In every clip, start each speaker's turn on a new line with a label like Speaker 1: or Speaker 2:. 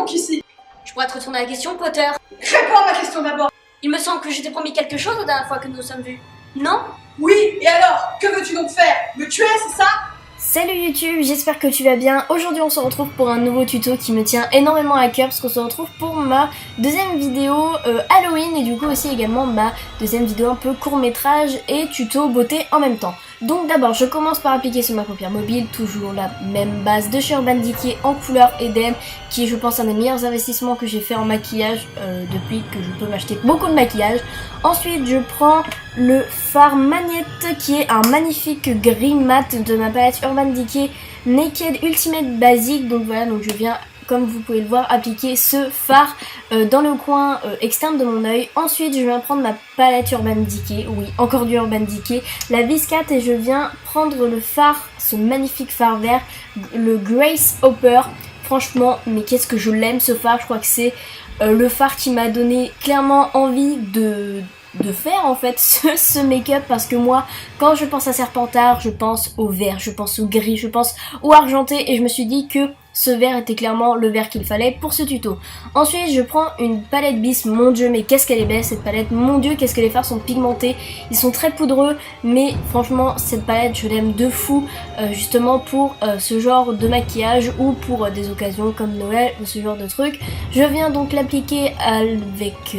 Speaker 1: donc ici?
Speaker 2: Je pourrais te retourner la question, Potter.
Speaker 1: Réponds à ma question d'abord.
Speaker 2: Il me semble que je t'ai promis quelque chose la dernière fois que nous nous sommes vus. Non?
Speaker 1: Oui, et alors? Que veux-tu donc faire? Me tuer, c'est ça?
Speaker 3: Salut YouTube, j'espère que tu vas bien. Aujourd'hui on se retrouve pour un nouveau tuto qui me tient énormément à cœur parce qu'on se retrouve pour ma deuxième vidéo Halloween et du coup aussi également ma deuxième vidéo un peu court métrage et tuto beauté en même temps. Donc d'abord je commence par appliquer sur ma paupière mobile, toujours la même base de chez Urban Decay en couleur Eden qui est je pense un des meilleurs investissements que j'ai fait en maquillage depuis que je peux m'acheter beaucoup de maquillage. Ensuite je prends le fard Magnette qui est un magnifique gris mat de ma palette Urban Decay Naked Ultimate Basic. Donc voilà, donc je viens comme vous pouvez le voir appliquer ce fard dans le coin externe de mon œil. Ensuite je viens prendre ma palette Urban Decay, oui encore du Urban Decay, la Viscat, et je viens prendre le fard, ce magnifique fard vert, le Grace Hopper. Franchement mais qu'est-ce que je l'aime ce fard, je crois que c'est le fard qui m'a donné clairement envie de faire en fait ce make-up, parce que moi quand je pense à Serpentard je pense au vert, je pense au gris, je pense au argenté, et je me suis dit que ce vert était clairement le vert qu'il fallait pour ce tuto. Ensuite je prends une palette Bis, mon dieu mais qu'est-ce qu'elle est belle cette palette, mon dieu qu'est-ce que les fards sont pigmentés, ils sont très poudreux, mais franchement cette palette je l'aime de fou justement pour ce genre de maquillage ou pour des occasions comme Noël ou ce genre de trucs. Je viens donc l'appliquer avec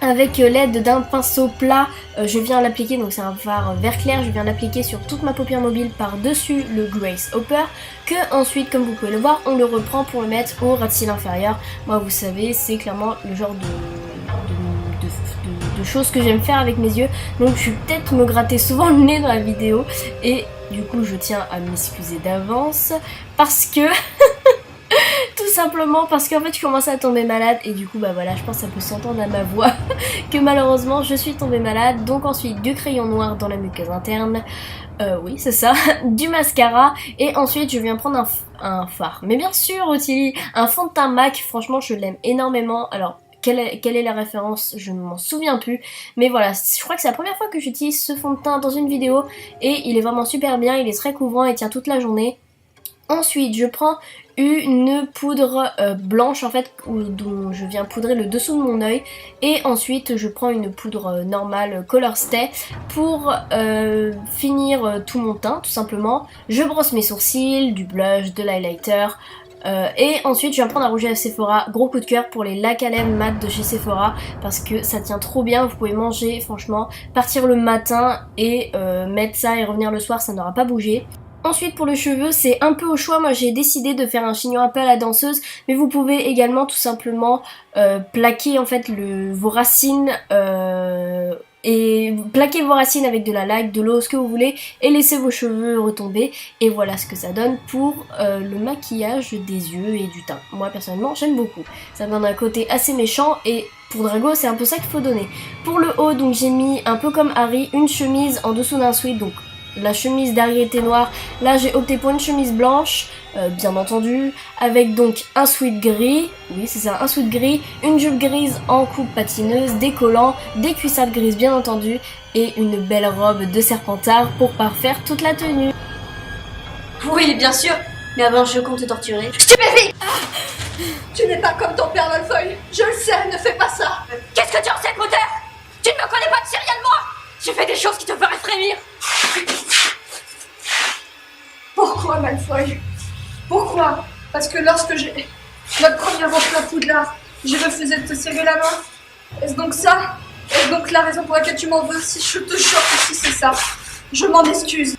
Speaker 3: avec l'aide d'un pinceau plat, je viens l'appliquer, donc c'est un fard vert clair, je viens l'appliquer sur toute ma paupière mobile par-dessus le Grace Hopper, que ensuite, comme vous pouvez le voir, on le reprend pour le mettre au ras de cils inférieur. Moi, vous savez, c'est clairement le genre de choses que j'aime faire avec mes yeux, donc je vais peut-être me gratter souvent le nez dans la vidéo, et du coup, je tiens à m'excuser d'avance, parce que... tout simplement parce qu'en fait je commençais à tomber malade et du coup bah voilà, je pense que ça peut s'entendre à ma voix que malheureusement je suis tombée malade. Donc ensuite du crayon noir dans la muqueuse interne, oui c'est ça, du mascara, et ensuite je viens prendre un fard, mais bien sûr aussi un fond de teint MAC, franchement je l'aime énormément. Alors quelle est la référence, je ne m'en souviens plus, mais voilà, je crois que c'est la première fois que j'utilise ce fond de teint dans une vidéo et il est vraiment super bien, il est très couvrant et tient toute la journée. Ensuite je prends une poudre blanche en fait dont je viens poudrer le dessous de mon œil, et ensuite je prends une poudre normale Color Stay pour finir tout mon teint tout simplement. Je brosse mes sourcils, du blush, de l'highlighter, et ensuite je viens prendre un rouge à Sephora, gros coup de cœur pour les lacs à lèvres mat de chez Sephora parce que ça tient trop bien, vous pouvez manger franchement, partir le matin et mettre ça et revenir le soir, ça n'aura pas bougé. Ensuite pour le cheveu c'est un peu au choix, moi j'ai décidé de faire un chignon un peu à la danseuse, mais vous pouvez également tout simplement plaquer en fait vos racines et plaquer vos racines avec de la laque, de l'eau, ce que vous voulez, et laisser vos cheveux retomber, et voilà ce que ça donne pour le maquillage des yeux et du teint. Moi personnellement j'aime beaucoup, ça donne un côté assez méchant et pour Drago c'est un peu ça qu'il faut donner. Pour le haut donc j'ai mis un peu comme Harry une chemise en dessous d'un sweat, donc la chemise d'Harry était noire, là j'ai opté pour une chemise blanche, bien entendu, avec donc un sweat gris, oui c'est ça, un sweat gris, une jupe grise en coupe patineuse, des collants, des cuissardes grises bien entendu, et une belle robe de Serpentard pour parfaire toute la tenue.
Speaker 2: Oui, bien sûr, mais avant je compte te torturer.
Speaker 1: Stupéfie! Tu n'es pas comme ton père Malfoy, je le sais, ne fais pas ça!
Speaker 2: Qu'est-ce que tu en sais, Potter? Tu ne me connais pas de si rien de moi! J'ai fait des choses qui te feraient frémir!
Speaker 1: Pourquoi Malfoy? Pourquoi? Parce que lorsque j'ai notre première rentrée à Poudlard, je refusais de te serrer la main? Est-ce donc ça? Est-ce donc la raison pour laquelle tu m'en veux? Si je te jure que si c'est ça, je m'en excuse.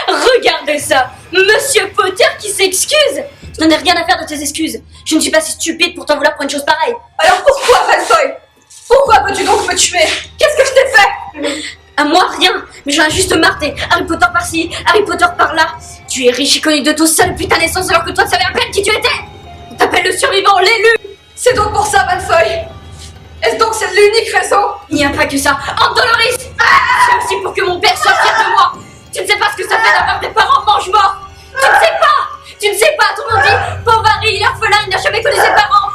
Speaker 2: Regardez ça! Monsieur Potter qui s'excuse! Je n'en ai rien à faire de tes excuses. Je ne suis pas si stupide pour t'en vouloir pour une chose pareille.
Speaker 1: Alors pourquoi Malfoy? Pourquoi veux-tu donc me tuer? Qu'est-ce que je t'ai fait?
Speaker 2: À moi, rien, mais j'en ai juste marre des Harry Potter par-ci, Harry Potter par-là. Tu es riche et connu de tous, seul depuis ta naissance, alors que toi tu savais à peine qui tu étais. On t'appelle le survivant, l'élu.
Speaker 1: C'est donc pour ça, Malfoy? Est-ce donc c'est l'unique raison?
Speaker 2: Il n'y a pas que ça. Andoloris, c'est aussi pour que mon père soit fier de moi. Tu ne sais pas ce que ça fait d'avoir des parents mange-morts. Tu ne sais pas, tout le monde dit, pauvre Harry, il est orphelin, il n'a jamais connu ses parents.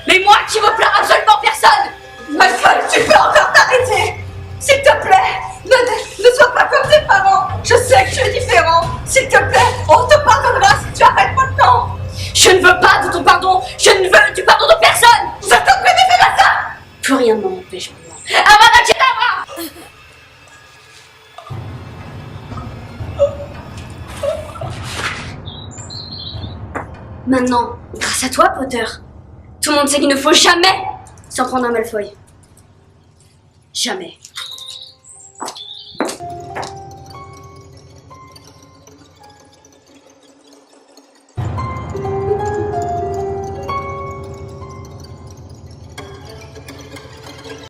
Speaker 2: Mais moi qui me plains absolument personne.
Speaker 1: Malfoy, tu peux encore t'arrêter? S'il te plaît, ne sois pas comme tes parents. Je sais que tu es différent. S'il te plaît, on te pardonnera si tu arrêtes
Speaker 2: Je ne veux pas de ton pardon. Je ne veux du pardon de personne. Je te prie, ne fais pas ça. Plus rien ne m'empêche maintenant. Avada Kedavra. Maintenant, grâce à toi, Potter, tout le monde sait qu'il ne faut jamais s'en prendre un Malfoy. Jamais.